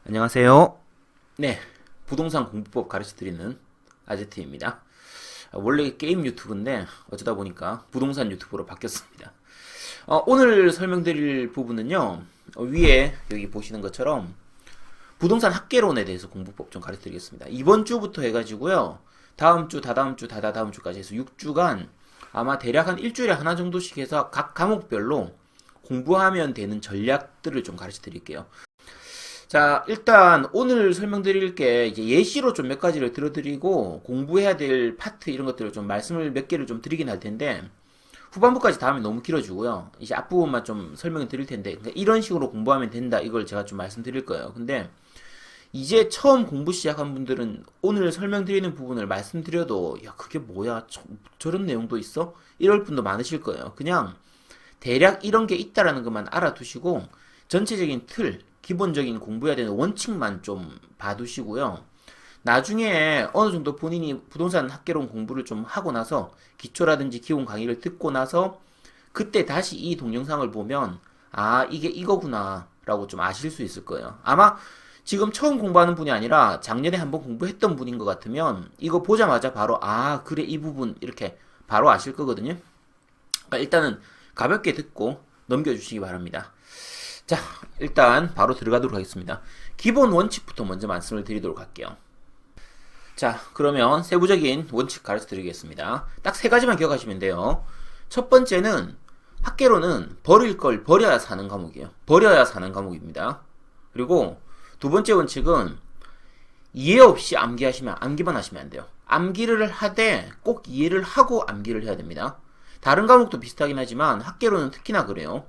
안녕하세요. 네, 부동산 공부법 가르쳐드리는 아제트입니다. 원래 게임 유튜브인데 어쩌다 보니까 부동산 유튜브로 바뀌었습니다. 오늘 설명드릴 부분은요, 위에 여기 보시는 것처럼 부동산 학개론에 대해서 공부법 좀 가르쳐드리겠습니다. 이번 주부터 해가지고요, 다음 주, 다다음 주, 다다다음 주까지 해서 6주간 아마 대략 한 일주일에 하나 정도씩 해서 각 과목별로 공부하면 되는 전략들을 좀 가르쳐 드릴게요. 자, 일단 오늘 설명드릴 게 이제 예시로 좀 몇 가지를 들어드리고 공부해야 될 파트 이런 것들을 좀 말씀을 몇 개를 좀 드리긴 할 텐데 후반부까지 다 하면 너무 길어지고요. 이제 앞부분만 좀 설명을 드릴 텐데 그러니까 이런 식으로 공부하면 된다 이걸 제가 좀 말씀드릴 거예요. 근데 이제 처음 공부 시작한 분들은 오늘 설명드리는 부분을 말씀드려도 야 그게 뭐야 저런 내용도 있어? 이럴 분도 많으실 거예요. 그냥 대략 이런 게 있다라는 것만 알아두시고 전체적인 틀, 기본적인 공부해야 되는 원칙만 좀 봐두시고요. 나중에 어느 정도 본인이 부동산 학개론 공부를 좀 하고 나서 기초라든지 기본 강의를 듣고 나서 그때 다시 이 동영상을 보면 아 이게 이거구나 라고 좀 아실 수 있을 거예요. 아마 지금 처음 공부하는 분이 아니라 작년에 한번 공부했던 분인 것 같으면 이거 보자마자 바로 아 그래 이 부분 이렇게 바로 아실 거거든요. 그러니까 일단은 가볍게 듣고 넘겨주시기 바랍니다. 자, 일단 바로 들어가도록 하겠습니다. 기본 원칙부터 먼저 말씀을 드리도록 할게요. 자, 그러면 세부적인 원칙 가르쳐 드리겠습니다. 딱 세 가지만 기억하시면 돼요. 첫 번째는 학개론은 버릴 걸 버려야 사는 과목이에요. 버려야 사는 과목입니다. 그리고 두 번째 원칙은 이해 없이 암기만 하시면 안 돼요. 암기를 하되 꼭 이해를 하고 암기를 해야 됩니다. 다른 과목도 비슷하긴 하지만 학개론은 특히나 그래요.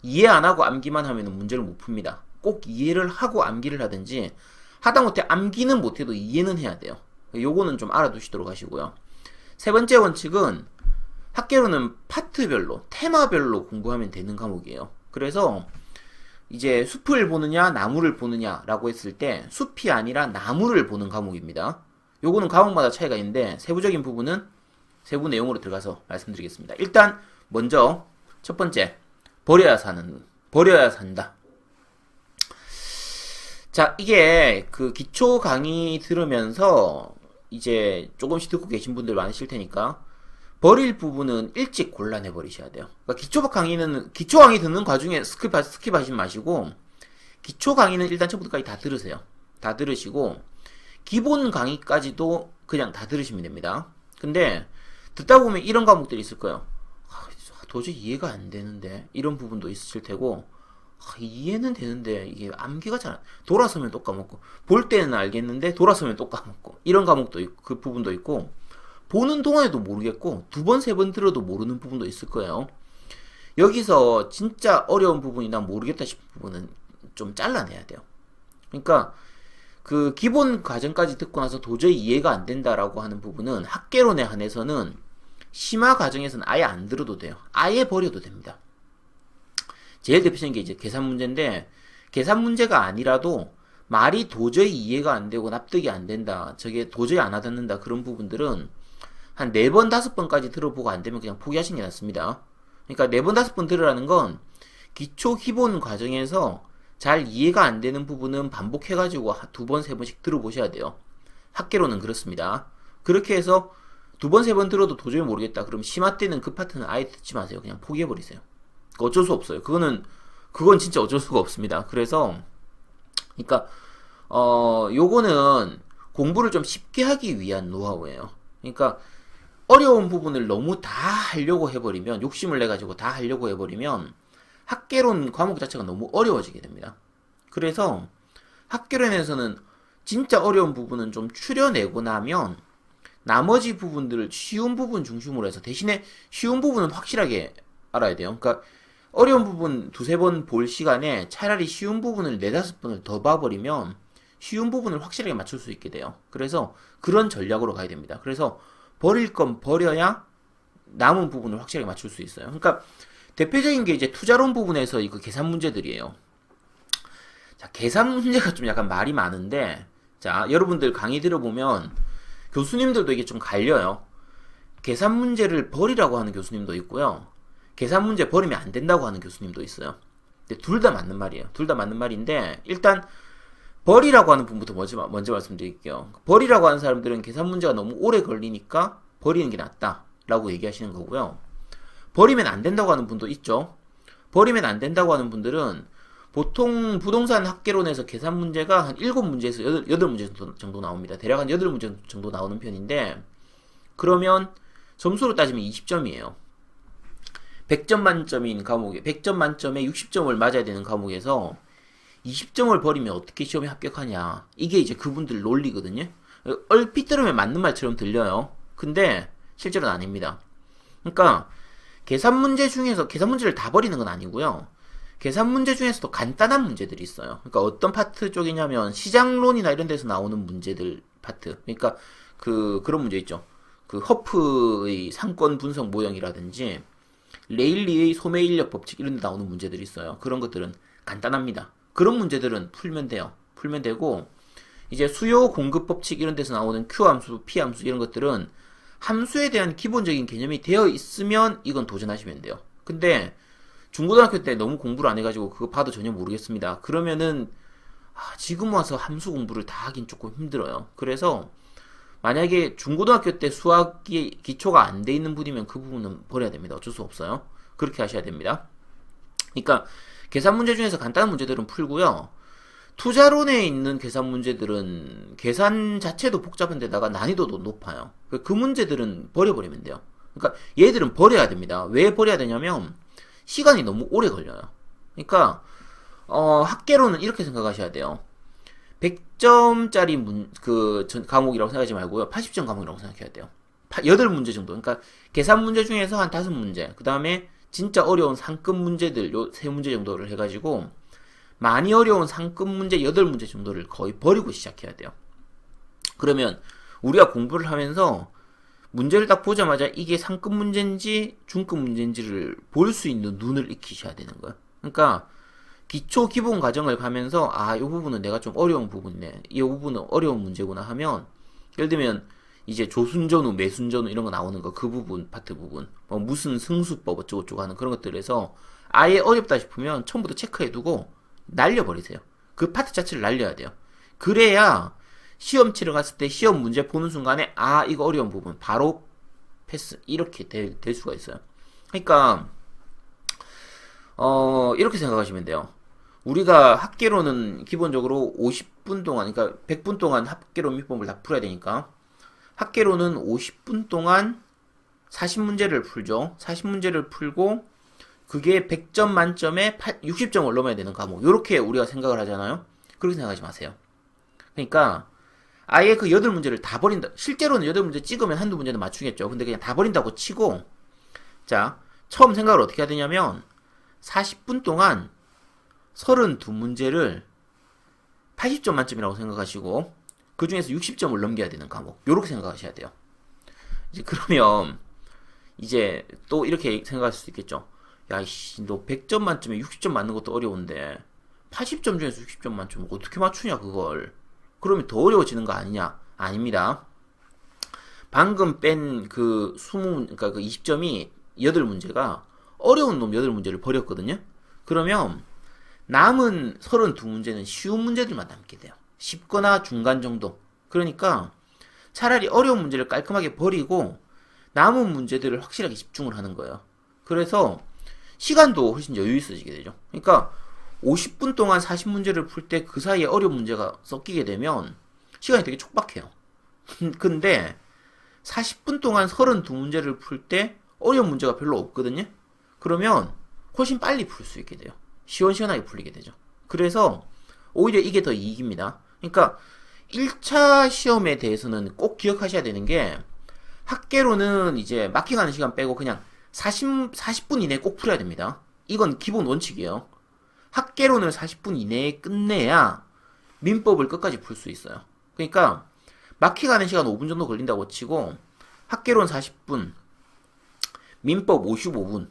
이해 안 하고 암기만 하면 문제를 못 풉니다. 꼭 이해를 하고 암기를 하든지 하다못해 암기는 못해도 이해는 해야 돼요. 요거는 좀 알아두시도록 하시고요. 세 번째 원칙은 학개론은 파트별로, 테마별로 공부하면 되는 과목이에요. 그래서 이제 숲을 보느냐, 나무를 보느냐라고 했을 때 숲이 아니라 나무를 보는 과목입니다. 요거는 과목마다 차이가 있는데 세부적인 부분은 세부 내용으로 들어가서 말씀드리겠습니다. 일단 먼저 첫 번째 버려야 산다. 자, 이게 그 기초 강의 들으면서 이제 조금씩 듣고 계신 분들 많으실 테니까 버릴 부분은 일찍 골라내 버리셔야 돼요. 그러니까 기초 강의 듣는 과정에 스킵하지 마시고 기초 강의는 일단 처음부터까지 다 들으세요. 다 들으시고 기본 강의까지도 그냥 다 들으시면 됩니다. 근데 듣다 보면 이런 과목들이 있을 거예요. 도저히 이해가 안 되는데 이런 부분도 있으실 테고 이해는 되는데 이게 암기가 잘 돌아서면 또 까먹고 볼 때는 알겠는데 돌아서면 또 까먹고 이런 과목도 있고 그 부분도 있고 보는 동안에도 모르겠고 두 번 세 번 들어도 모르는 부분도 있을 거예요. 여기서 진짜 어려운 부분이나 모르겠다 싶은 부분은 좀 잘라내야 돼요. 그러니까 그 기본 과정까지 듣고 나서 도저히 이해가 안 된다라고 하는 부분은 학개론에 한해서는 심화 과정에서는 아예 안 들어도 돼요. 아예 버려도 됩니다. 제일 대표적인 게 이제 계산 문제인데 계산 문제가 아니라도 말이 도저히 이해가 안 되고 납득이 안 된다. 저게 도저히 안 와닿는다. 그런 부분들은 한 4번, 5번까지 들어보고 안 되면 그냥 포기하시는 게 낫습니다. 그러니까 4번, 5번 들으라는 건 기초 기본 과정에서 잘 이해가 안 되는 부분은 반복해가지고 2번, 3번씩 들어보셔야 돼요. 학개론은 그렇습니다. 그렇게 해서 2번, 3번 들어도 도저히 모르겠다. 그럼 심화 때는 그 파트는 아예 듣지 마세요. 그냥 포기해버리세요. 어쩔 수 없어요. 그건 진짜 어쩔 수가 없습니다. 그래서, 그러니까, 요거는 공부를 좀 쉽게 하기 위한 노하우예요. 그러니까, 어려운 부분을 너무 다 하려고 해버리면, 욕심을 내가지고 다 하려고 해버리면, 학개론 과목 자체가 너무 어려워지게 됩니다. 그래서, 학개론에서는 진짜 어려운 부분은 좀 추려내고 나면, 나머지 부분들을 쉬운 부분 중심으로 해서 대신에 쉬운 부분은 확실하게 알아야 돼요. 그러니까 어려운 부분 두세 번 볼 시간에 차라리 쉬운 부분을 네다섯 번을 더 봐버리면 쉬운 부분을 확실하게 맞출 수 있게 돼요. 그래서 그런 전략으로 가야 됩니다. 그래서 버릴 건 버려야 남은 부분을 확실하게 맞출 수 있어요. 그러니까 대표적인 게 이제 투자론 부분에서 이거 계산 문제들이에요. 자, 계산 문제가 좀 약간 말이 많은데 자, 여러분들 강의 들어보면 교수님들도 이게 좀 갈려요. 계산 문제를 버리라고 하는 교수님도 있고요. 계산 문제 버리면 안 된다고 하는 교수님도 있어요. 근데 둘 다 맞는 말이에요. 둘 다 맞는 말인데 일단 벌이라고 하는 분부터 먼저 말씀드릴게요. 벌이라고 하는 사람들은 계산 문제가 너무 오래 걸리니까 버리는 게 낫다라고 얘기하시는 거고요. 버리면 안 된다고 하는 분도 있죠. 버리면 안 된다고 하는 분들은 보통 부동산 학개론에서 계산 문제가 한 7문제에서 8문제 정도 나옵니다. 대략 한 8문제 정도 나오는 편인데, 그러면 점수로 따지면 20점이에요. 100점 만점인 과목에 100점 만점에 60점을 맞아야 되는 과목에서 20점을 버리면 어떻게 시험에 합격하냐. 이게 이제 그분들 논리거든요. 얼핏 들으면 맞는 말처럼 들려요. 근데 실제로는 아닙니다. 그러니까 계산 문제 중에서 계산 문제를 다 버리는 건 아니고요. 계산 문제 중에서도 간단한 문제들이 있어요. 그러니까 어떤 파트 쪽이냐면 시장론이나 이런 데서 나오는 문제들 파트. 그러니까 그런 문제 있죠. 그 허프의 상권 분석 모형이라든지 레일리의 소매인력 법칙 이런 데 나오는 문제들이 있어요. 그런 것들은 간단합니다. 그런 문제들은 풀면 돼요. 풀면 되고, 이제 수요 공급 법칙 이런 데서 나오는 Q 함수, P 함수 이런 것들은 함수에 대한 기본적인 개념이 되어 있으면 이건 도전하시면 돼요. 근데 중고등학교 때 너무 공부를 안 해가지고 그거 봐도 전혀 모르겠습니다. 그러면은 지금 와서 함수 공부를 다 하긴 조금 힘들어요. 그래서 만약에 중고등학교 때 수학이 기초가 안 돼 있는 분이면 그 부분은 버려야 됩니다. 어쩔 수 없어요. 그렇게 하셔야 됩니다. 그러니까 계산 문제 중에서 간단한 문제들은 풀고요. 투자론에 있는 계산 문제들은 계산 자체도 복잡한 데다가 난이도도 높아요. 그 문제들은 버려버리면 돼요. 그러니까 얘들은 버려야 됩니다. 왜 버려야 되냐면 시간이 너무 오래 걸려요. 그러니까 학계론은 이렇게 생각하셔야 돼요. 100점짜리 과목이라고 생각하지 말고요. 80점 과목이라고 생각해야 돼요. 8문제 정도. 그러니까 계산 문제 중에서 한 5문제. 그 다음에 진짜 어려운 상급 문제들 요 3문제 정도를 해가지고 많이 어려운 상급 문제 8문제 정도를 거의 버리고 시작해야 돼요. 그러면 우리가 공부를 하면서 문제를 딱 보자마자 이게 상급 문제인지 중급 문제인지를 볼 수 있는 눈을 익히셔야 되는 거예요. 그러니까 기초 기본 과정을 가면서 이 부분은 내가 좀 어려운 부분이네. 이 부분은 어려운 문제구나 하면, 예를 들면 이제 조순전후, 매순전후 이런 거 나오는 거, 그 부분, 파트 부분, 뭐 무슨 승수법 어쩌고저쩌고 하는 그런 것들에서 아예 어렵다 싶으면 처음부터 체크해두고 날려버리세요. 그 파트 자체를 날려야 돼요. 그래야 시험 치러 갔을 때 시험 문제 보는 순간에 이거 어려운 부분 바로 패스 이렇게 될 수가 있어요. 그러니까 이렇게 생각하시면 돼요. 우리가 학계로는 기본적으로 50분 동안, 그러니까 100분 동안 학계로 민법을 다 풀어야 되니까 학계로는 50분 동안 40문제를 풀죠. 40문제를 풀고 그게 100점 만점에 60점을 넘어야 되는 과목. 이렇게 우리가 생각을 하잖아요. 그렇게 생각하지 마세요. 그러니까 아예 그 8문제를 다 버린다. 실제로는 8문제 찍으면 한두 문제는 맞추겠죠. 근데 그냥 다 버린다고 치고, 자, 처음 생각을 어떻게 해야 되냐면 40분 동안 32문제를 80점 만점이라고 생각하시고 그 중에서 60점을 넘겨야 되는 과목. 요렇게 생각하셔야 돼요. 이제 그러면 이제 또 이렇게 생각할 수도 있겠죠. 야이씨, 너 100점 만점에 60점 맞는 것도 어려운데 80점 중에서 60점 만점 어떻게 맞추냐 그걸. 그러면 더 어려워지는 거 아니냐? 아닙니다. 방금 뺀 그러니까 그 20점이 8문제가 어려운 놈 8문제를 버렸거든요. 그러면 남은 32문제는 쉬운 문제들만 남게 돼요. 쉽거나 중간 정도. 그러니까 차라리 어려운 문제를 깔끔하게 버리고 남은 문제들을 확실하게 집중을 하는 거예요. 그래서 시간도 훨씬 여유 있어지게 되죠. 그러니까 50분 동안 40문제를 풀 때 그 사이에 어려운 문제가 섞이게 되면 시간이 되게 촉박해요. 근데 40분 동안 32문제를 풀 때 어려운 문제가 별로 없거든요. 그러면 훨씬 빨리 풀 수 있게 돼요. 시원시원하게 풀리게 되죠. 그래서 오히려 이게 더 이익입니다. 그러니까 1차 시험에 대해서는 꼭 기억하셔야 되는 게 학계로는 이제 마킹하는 시간 빼고 그냥 40분 이내에 꼭 풀어야 됩니다. 이건 기본 원칙이에요. 학계론을 40분 이내에 끝내야 민법을 끝까지 풀 수 있어요. 그러니까 마킹하는 시간 5분 정도 걸린다고 치고 학계론 40분, 민법 55분,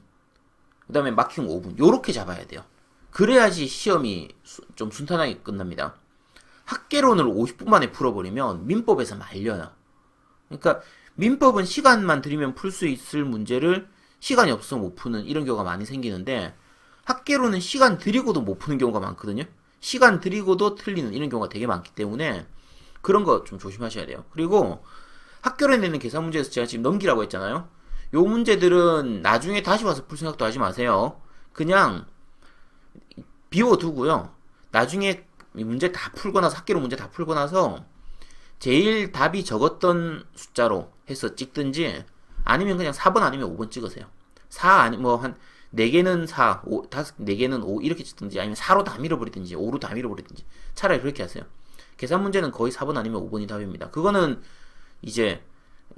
그 다음에 마킹 5분 요렇게 잡아야 돼요. 그래야지 시험이 좀 순탄하게 끝납니다. 학계론을 50분 만에 풀어버리면 민법에서 말려요. 그러니까 민법은 시간만 들이면 풀 수 있을 문제를 시간이 없어서 못 푸는 이런 경우가 많이 생기는데 학계론은 시간 들이고도 못 푸는 경우가 많거든요. 시간 들이고도 틀리는 이런 경우가 되게 많기 때문에 그런 거 좀 조심하셔야 돼요. 그리고 학교로 내는 계산 문제에서 제가 지금 넘기라고 했잖아요. 요 문제들은 나중에 다시 와서 풀 생각도 하지 마세요. 그냥 비워두고요. 나중에 이 문제 다 풀고 나서 학교로 문제 다 풀고 나서 제일 답이 적었던 숫자로 해서 찍든지 아니면 그냥 4번 아니면 5번 찍으세요. 4 아니 뭐한 4개는 4, 5, 4개는 5 이렇게 찍든지 아니면 4로 다 밀어버리든지 5로 다 밀어버리든지 차라리 그렇게 하세요. 계산 문제는 거의 4번 아니면 5번이 답입니다. 그거는 이제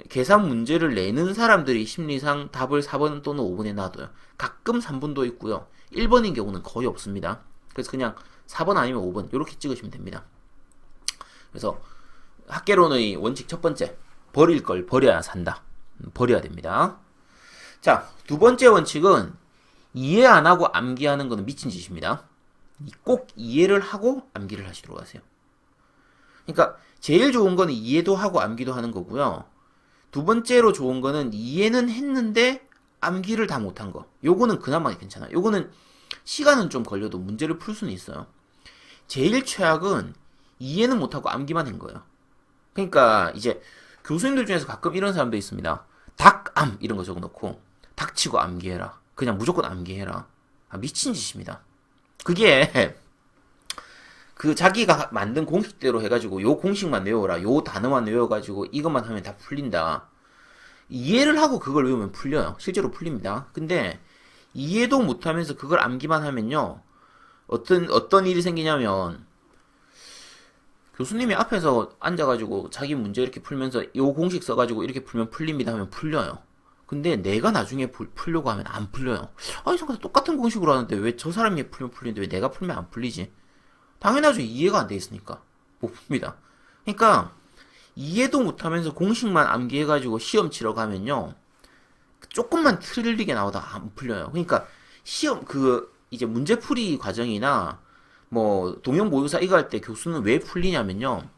계산 문제를 내는 사람들이 심리상 답을 4번 또는 5번에 놔둬요. 가끔 3번도 있고요. 1번인 경우는 거의 없습니다. 그래서 그냥 4번 아니면 5번 이렇게 찍으시면 됩니다. 그래서 학개론의 원칙 첫 번째, 버릴 걸 버려야 산다. 버려야 됩니다. 자, 두 번째 원칙은 이해 안 하고 암기하는 것은 미친 짓입니다. 꼭 이해를 하고 암기를 하시도록 하세요. 그러니까 제일 좋은 거는 이해도 하고 암기도 하는 거고요. 두 번째로 좋은 거는 이해는 했는데 암기를 다 못한 거. 요거는 그나마 괜찮아요. 요거는 시간은 좀 걸려도 문제를 풀 수는 있어요. 제일 최악은 이해는 못하고 암기만 한 거예요. 그러니까 이제 교수님들 중에서 가끔 이런 사람도 있습니다. 닭암 이런 거 적어놓고 닥치고 암기해라. 그냥 무조건 암기해라. 미친 짓입니다. 그게 그 자기가 만든 공식대로 해가지고 요 공식만 외워라. 요 단어만 외워가지고 이것만 하면 다 풀린다. 이해를 하고 그걸 외우면 풀려요. 실제로 풀립니다. 근데 이해도 못하면서 그걸 암기만 하면요. 어떤 일이 생기냐면 교수님이 앞에서 앉아가지고 자기 문제 이렇게 풀면서 요 공식 써가지고 이렇게 풀면 풀립니다 하면 풀려요. 근데 내가 나중에 풀려고 하면 안 풀려요. 아니 잠깐 똑같은 공식으로 하는데 왜 저 사람이 풀면 풀리는데 왜 내가 풀면 안 풀리지? 당연하죠. 이해가 안 돼 있으니까 못 풉니다. 그러니까 이해도 못하면서 공식만 암기해가지고 시험 치러 가면요. 조금만 틀리게 나오다 안 풀려요. 그러니까 시험 이제 문제풀이 과정이나 뭐 동영모의고사 이거 할 때 교수는 왜 풀리냐면요.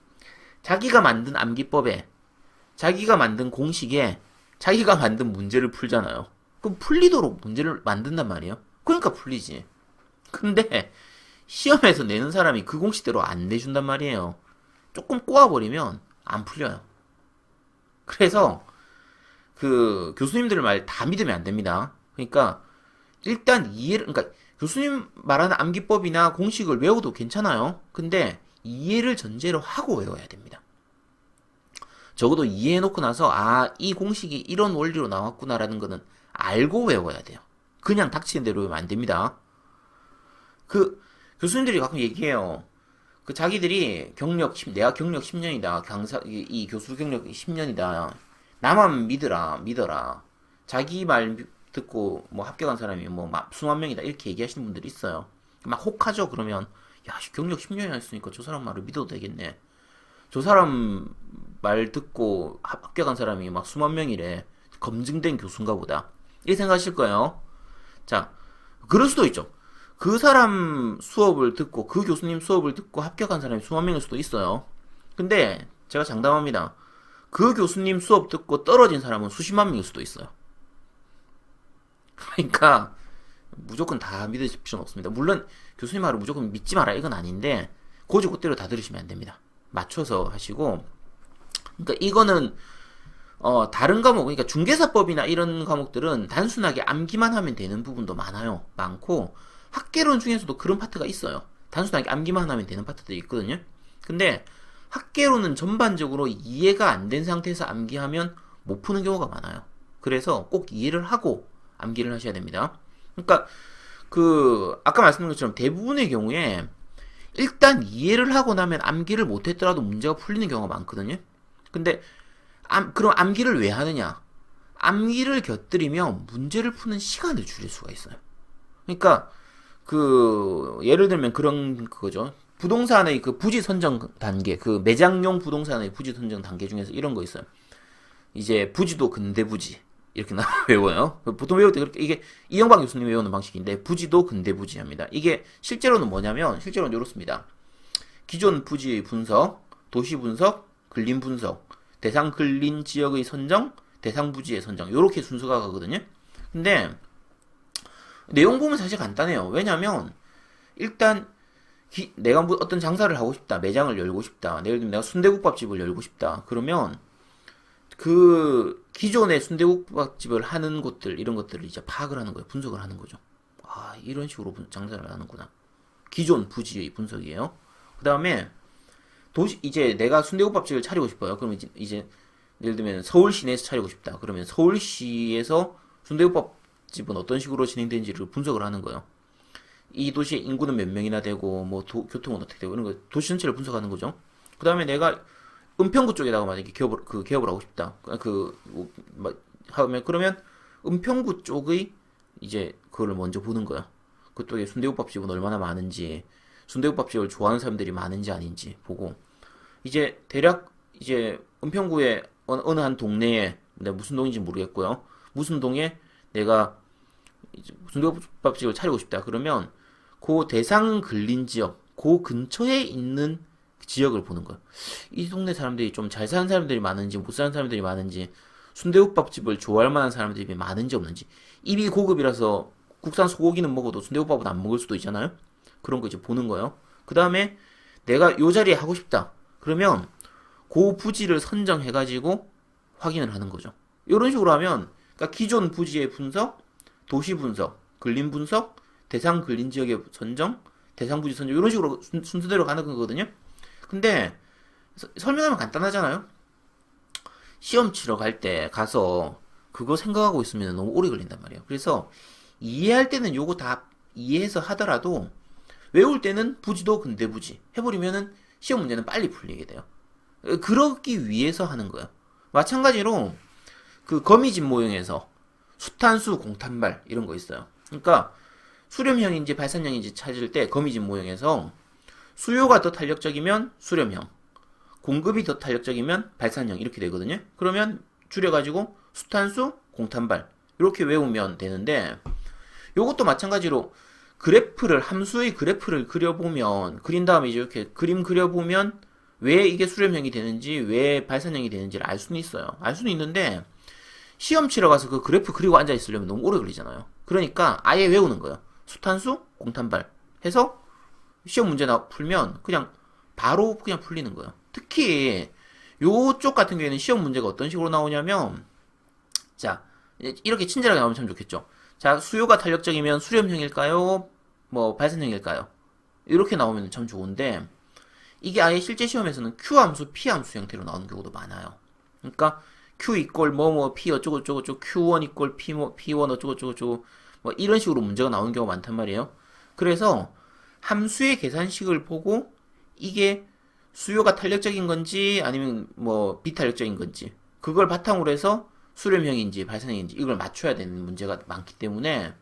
자기가 만든 암기법에 자기가 만든 공식에 자기가 만든 문제를 풀잖아요. 그럼 풀리도록 문제를 만든단 말이에요. 그러니까 풀리지. 근데 시험에서 내는 사람이 그 공식대로 안 내준단 말이에요. 조금 꼬아버리면 안 풀려요. 그래서 그 교수님들 말 다 믿으면 안 됩니다. 그러니까 일단 그러니까 교수님 말하는 암기법이나 공식을 외워도 괜찮아요. 근데 이해를 전제로 하고 외워야 됩니다. 적어도 이해해놓고 나서 이 공식이 이런 원리로 나왔구나라는 거는 알고 외워야 돼요. 그냥 닥치는 대로 외우면 안 됩니다. 그 교수님들이 가끔 얘기해요. 그 자기들이 내가 경력 10년이다. 이 교수 경력 10년이다. 나만 믿어라. 자기 말 듣고 뭐 합격한 사람이 뭐 수만 명이다. 이렇게 얘기하시는 분들이 있어요. 막 혹하죠. 그러면 경력 10년이나 했으니까 저 사람 말을 믿어도 되겠네. 저 사람 말 듣고 합격한 사람이 막 수만 명이래. 검증된 교수인가 보다. 이렇게 생각하실 거예요. 자, 그럴 수도 있죠. 그 사람 수업을 듣고 그 교수님 수업을 듣고 합격한 사람이 수만 명일 수도 있어요. 근데 제가 장담합니다. 그 교수님 수업 듣고 떨어진 사람은 수십만 명일 수도 있어요. 그러니까 무조건 다 믿으실 필요는 없습니다. 물론 교수님 말을 무조건 믿지 마라 이건 아닌데 고지고대로 다 들으시면 안 됩니다. 맞춰서 하시고. 그러니까 이거는 다른 과목, 그러니까 중개사법이나 이런 과목들은 단순하게 암기만 하면 되는 부분도 많고 학개론 중에서도 그런 파트가 있어요. 단순하게 암기만 하면 되는 파트들이 있거든요. 근데 학개론은 전반적으로 이해가 안 된 상태에서 암기하면 못 푸는 경우가 많아요. 그래서 꼭 이해를 하고 암기를 하셔야 됩니다. 그러니까 아까 말씀드린 것처럼 대부분의 경우에 일단 이해를 하고 나면 암기를 못했더라도 문제가 풀리는 경우가 많거든요. 근데 그럼 암기를 왜 하느냐? 암기를 곁들이면 문제를 푸는 시간을 줄일 수가 있어요. 그러니까 예를 들면 그거죠. 부동산의 그 부지 선정 단계, 그 매장용 부동산의 부지 선정 단계 중에서 이런 거 있어요. 이제 부지도 근대 부지 이렇게 외워요. 보통 외울 때 그렇게 이게 이영박 교수님이 외우는 방식인데 부지도 근대 부지 합니다. 이게 실제로는 뭐냐면 실제로는 이렇습니다. 기존 부지 분석, 도시 분석, 근린 분석, 대상 근린 지역의 선정, 대상 부지의 선정 이렇게 순서가 가거든요. 근데 내용 보면 사실 간단해요. 왜냐면 일단 내가 어떤 장사를 하고 싶다. 매장을 열고 싶다. 예를 들면 내가 순대국밥집을 열고 싶다. 그러면 그 기존의 순대국밥집을 하는 곳들 이런 것들을 이제 파악을 하는 거예요. 분석을 하는 거죠. 아, 이런 식으로 장사를 하는구나. 기존 부지의 분석이에요. 그 다음에 이제 내가 순대국밥집을 차리고 싶어요. 그러면 이제 예를 들면 서울 시내에서 차리고 싶다. 그러면 서울시에서 순대국밥집은 어떤 식으로 진행되는지를 분석을 하는 거예요. 이 도시의 인구는 몇 명이나 되고 뭐 교통은 어떻게 되고 이런 거 도시 전체를 분석하는 거죠. 그 다음에 내가 은평구 쪽에다가 만약에 개업을 하고 싶다. 하면 그러면 은평구 쪽의 이제 그거를 먼저 보는 거야. 그쪽에 순대국밥집은 얼마나 많은지, 순대국밥집을 좋아하는 사람들이 많은지 아닌지 보고 이제 대략 이제 은평구의 어느 한 동네에 내가 무슨 동인지 모르겠고요. 무슨 동에 내가 이제 순대국밥집을 차리고 싶다. 그러면 그 대상 근린 지역, 그 근처에 있는 지역을 보는 거예요. 이 동네 사람들이 좀 잘 사는 사람들이 많은지 못 사는 사람들이 많은지 순대국밥집을 좋아할 만한 사람들이 많은지 없는지 입이 고급이라서 국산 소고기는 먹어도 순대국밥은 안 먹을 수도 있잖아요. 그런 거 이제 보는 거예요. 그 다음에 내가 요 자리에 하고 싶다. 그러면 그 부지를 선정해가지고 확인을 하는 거죠. 이런 식으로 하면 그러니까 기존 부지의 분석, 도시 분석, 근린 분석, 대상 근린 지역의 선정, 대상 부지 선정 이런 식으로 순서대로 가는 거거든요. 근데 설명하면 간단하잖아요. 시험 치러 갈 때 가서 그거 생각하고 있으면 너무 오래 걸린단 말이에요. 그래서 이해할 때는 요거 다 이해해서 하더라도 외울 때는 부지도 근대 부지 해버리면은 시험 문제는 빨리 풀리게 돼요. 그러기 위해서 하는 거예요. 마찬가지로 그 거미집 모형에서 수탄수, 공탄발 이런 거 있어요. 그러니까 수렴형인지 발산형인지 찾을 때 거미집 모형에서 수요가 더 탄력적이면 수렴형, 공급이 더 탄력적이면 발산형 이렇게 되거든요. 그러면 줄여가지고 수탄수, 공탄발 이렇게 외우면 되는데 요것도 마찬가지로 그래프를 함수의 그래프를 그려보면 그린 다음에 이제 이렇게 그림 그려보면 왜 이게 수렴형이 되는지 왜 발산형이 되는지를 알 수는 있어요. 알 수는 있는데 시험 치러 가서 그 그래프 그리고 앉아 있으려면 너무 오래 걸리잖아요. 그러니까 아예 외우는 거예요. 수탄수, 공탄발 해서 시험 문제 풀면 그냥 바로 그냥 풀리는 거예요. 특히 요쪽 같은 경우에는 시험 문제가 어떤 식으로 나오냐면 자 이렇게 친절하게 나오면 참 좋겠죠. 자 수요가 탄력적이면 수렴형일까요? 뭐 발산형일까요? 이렇게 나오면 참 좋은데 이게 아예 실제 시험에서는 Q 함수, P 함수 형태로 나오는 경우도 많아요. 그러니까 Q 이꼴 뭐뭐 P 어쩌고저쩌고 Q1 이꼴 P1 어쩌고저쩌고 뭐 이런 식으로 문제가 나오는 경우가 많단 말이에요. 그래서 함수의 계산식을 보고 이게 수요가 탄력적인 건지 아니면 뭐 비탄력적인 건지 그걸 바탕으로 해서 수렴형인지 발산형인지 이걸 맞춰야 되는 문제가 많기 때문에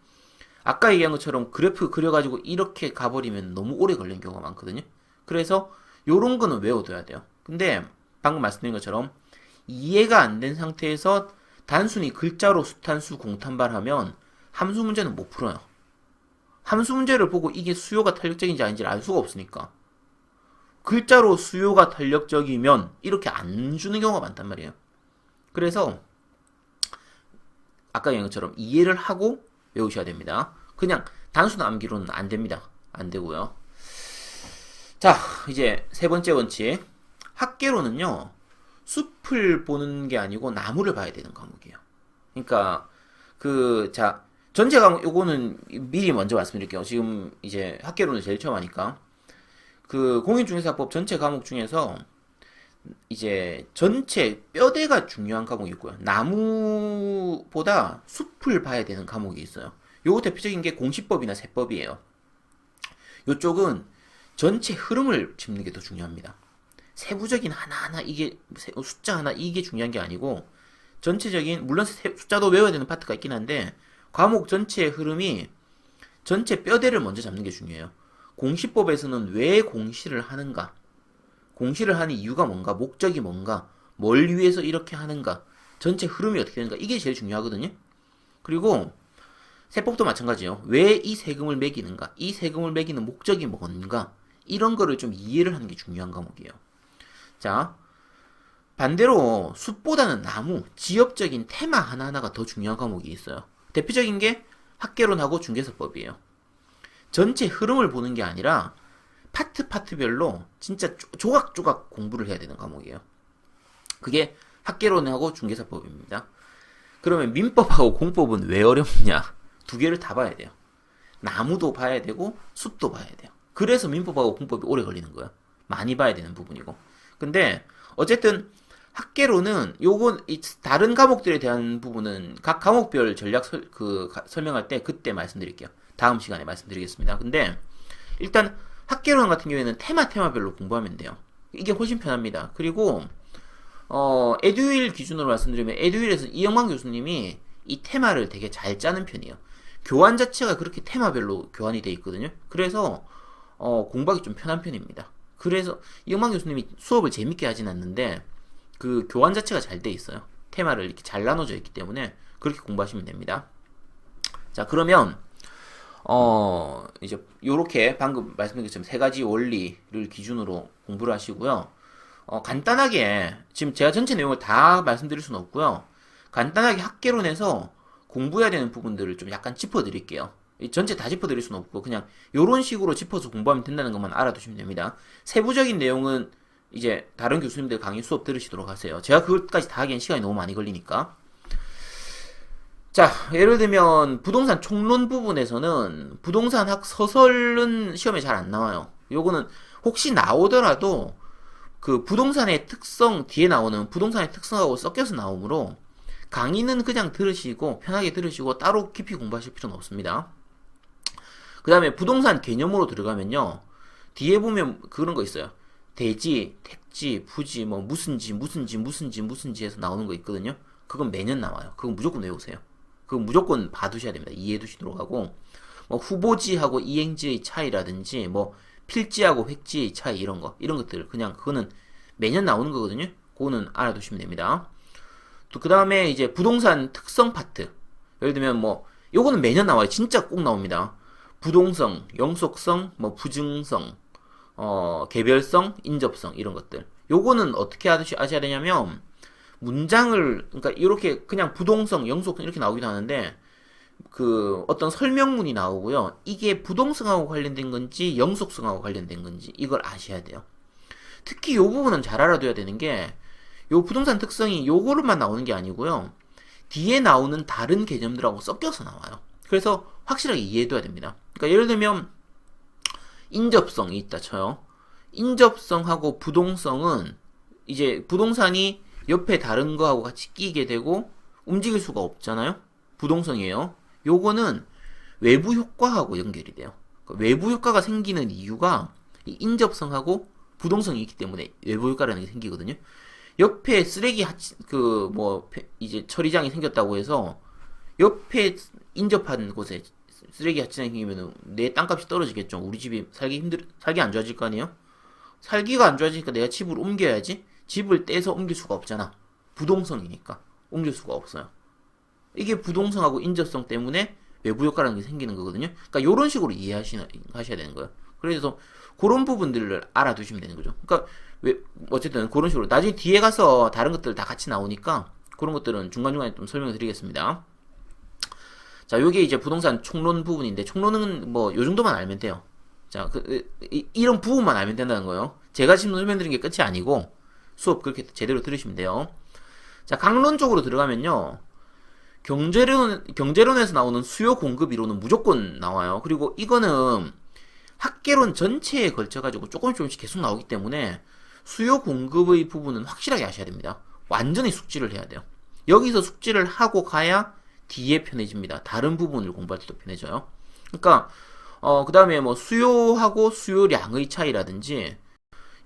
아까 얘기한 것처럼 그래프 그려가지고 이렇게 가버리면 너무 오래 걸리는 경우가 많거든요. 그래서 요런 거는 외워둬야 돼요. 근데 방금 말씀드린 것처럼 이해가 안 된 상태에서 단순히 글자로 수탄수 공탄발하면 함수 문제는 못 풀어요. 함수 문제를 보고 이게 수요가 탄력적인지 아닌지를 알 수가 없으니까 글자로 수요가 탄력적이면 이렇게 안 주는 경우가 많단 말이에요. 그래서 아까 얘기한 것처럼 이해를 하고 외우셔야 됩니다. 그냥 단순 암기로는 안 됩니다. 안 되고요. 자, 이제 세 번째 원칙. 학계로는요, 숲을 보는 게 아니고 나무를 봐야 되는 과목이에요. 그러니까, 전체 과목, 요거는 미리 먼저 말씀드릴게요. 지금 이제 학계로는 제일 처음 하니까. 그 공인중개사법 전체 과목 중에서 이제 전체 뼈대가 중요한 과목이 있고요. 나무보다 숲을 봐야 되는 과목이 있어요. 요거 대표적인 게 공시법이나 세법이에요. 요쪽은 전체 흐름을 짚는 게 더 중요합니다. 세부적인 하나하나 이게 숫자 하나 이게 중요한 게 아니고 전체적인 물론 숫자도 외워야 되는 파트가 있긴 한데 과목 전체의 흐름이 전체 뼈대를 먼저 잡는 게 중요해요. 공시법에서는 왜 공시를 하는가? 공시를 하는 이유가 뭔가? 목적이 뭔가? 뭘 위해서 이렇게 하는가? 전체 흐름이 어떻게 되는가? 이게 제일 중요하거든요. 그리고 세법도 마찬가지예요. 왜 이 세금을 매기는가? 이 세금을 매기는 목적이 뭔가? 이런 거를 좀 이해를 하는 게 중요한 과목이에요. 자, 반대로 숲보다는 나무, 지역적인 테마 하나하나가 더 중요한 과목이 있어요. 대표적인 게 학개론하고 중개사법이에요. 전체 흐름을 보는 게 아니라 파트별로 진짜 조각조각 공부를 해야 되는 과목이에요. 그게 학개론하고 중개사법입니다. 그러면 민법하고 공법은 왜 어렵냐? 두 개를 다 봐야 돼요. 나무도 봐야 되고 숲도 봐야 돼요. 그래서 민법하고 공법이 오래 걸리는 거예요. 많이 봐야 되는 부분이고. 근데 어쨌든 학개론은 요건 다른 과목들에 대한 부분은 각 과목별 전략 설명할 때 그때 말씀드릴게요. 다음 시간에 말씀드리겠습니다. 근데 일단 학개론 같은 경우에는 테마별로 공부하면 돼요. 이게 훨씬 편합니다. 그리고 에듀윌 기준으로 말씀드리면 에듀윌에서 이영만 교수님이 이 테마를 되게 잘 짜는 편이에요. 교환 자체가 그렇게 테마별로 교환이 돼 있거든요. 그래서 공부하기 좀 편한 편입니다. 그래서 이영만 교수님이 수업을 재밌게 하진 않는데 그 교환 자체가 잘 돼 있어요. 테마를 이렇게 잘 나눠져 있기 때문에 그렇게 공부하시면 됩니다. 자, 그러면 이제 요렇게 방금 말씀드린 것처럼 세 가지 원리를 기준으로 공부를 하시고요. 간단하게 지금 제가 전체 내용을 다 말씀드릴 수는 없고요. 간단하게 학개론에서 공부해야 되는 부분들을 좀 약간 짚어드릴게요. 전체 다 짚어드릴 수는 없고 그냥 요런 식으로 짚어서 공부하면 된다는 것만 알아두시면 됩니다. 세부적인 내용은 이제 다른 교수님들 강의 수업 들으시도록 하세요. 제가 그것까지 다 하기엔 시간이 너무 많이 걸리니까. 자, 예를 들면 부동산 총론 부분에서는 부동산 학 서설은 시험에 잘 안 나와요. 요거는 혹시 나오더라도 그 부동산의 특성 뒤에 나오는 부동산의 특성하고 섞여서 나오므로 강의는 그냥 들으시고 편하게 들으시고 따로 깊이 공부하실 필요는 없습니다. 그 다음에 부동산 개념으로 들어가면요. 뒤에 보면 그런 거 있어요. 대지, 택지, 부지, 뭐 무슨지 해서 나오는 거 있거든요. 그건 매년 나와요. 그건 무조건 외우세요. 그건 무조건 봐두셔야 됩니다. 이해해 두시도록 하고 뭐 후보지하고 이행지의 차이라든지 뭐 필지하고 획지의 차이 이런 것들 그냥 그거는 매년 나오는 거거든요. 그거는 알아두시면 됩니다. 또 그 다음에 이제 부동산 특성 파트 예를 들면 뭐 요거는 매년 나와요. 진짜 꼭 나옵니다. 부동성, 영속성, 뭐 부증성, 개별성, 인접성 이런 것들. 요거는 어떻게 아셔야 되냐면 문장을 그러니까 이렇게 그냥 부동성, 영속성 이렇게 나오기도 하는데 그 어떤 설명문이 나오고요. 이게 부동성하고 관련된 건지 영속성하고 관련된 건지 이걸 아셔야 돼요. 특히 요 부분은 잘 알아둬야 되는 게 요 부동산 특성이 요거로만 나오는 게 아니고요. 뒤에 나오는 다른 개념들하고 섞여서 나와요. 그래서 확실하게 이해해둬야 됩니다. 그러니까 예를 들면 인접성이 있다 쳐요. 인접성하고 부동성은 이제 부동산이 옆에 다른 거하고 같이 끼게 되고 움직일 수가 없잖아요. 부동성이에요. 요거는 외부 효과하고 연결이 돼요. 그러니까 외부 효과가 생기는 이유가 이 인접성하고 부동성이 있기 때문에 외부 효과라는 게 생기거든요. 옆에 쓰레기 이제 처리장이 생겼다고 해서 옆에 인접한 곳에 쓰레기 하천장이 생기면 내 땅값이 떨어지겠죠. 우리 집이 살기 안 좋아질 거 아니에요? 살기가 안 좋아지니까 내가 집을 옮겨야지. 집을 떼서 옮길 수가 없잖아. 부동성이니까 옮길 수가 없어요. 이게 부동성하고 인접성 때문에 외부 효과라는 게 생기는 거거든요. 그러니까 이런 식으로 이해하셔야 되는 거예요. 그래서 그런 부분들을 알아두시면 되는 거죠. 그러니까 어쨌든 그런 식으로 나중에 뒤에 가서 다른 것들 다 같이 나오니까 그런 것들은 중간중간에 좀 설명을 드리겠습니다. 자, 요게 이제 부동산 총론 부분인데 총론은 뭐 요 정도만 알면 돼요. 자, 이런 부분만 알면 된다는 거예요. 제가 지금 설명드린 게 끝이 아니고 수업 그렇게 제대로 들으시면 돼요. 자, 강론 쪽으로 들어가면요. 경제론에서 나오는 수요 공급 이론은 무조건 나와요. 그리고 이거는 학개론 전체에 걸쳐가지고 조금씩 계속 나오기 때문에 수요 공급의 부분은 확실하게 아셔야 됩니다. 완전히 숙지를 해야 돼요. 여기서 숙지를 하고 가야 뒤에 편해집니다. 다른 부분을 공부할 때도 편해져요. 그러니까 그 다음에 뭐 수요하고 수요량의 차이라든지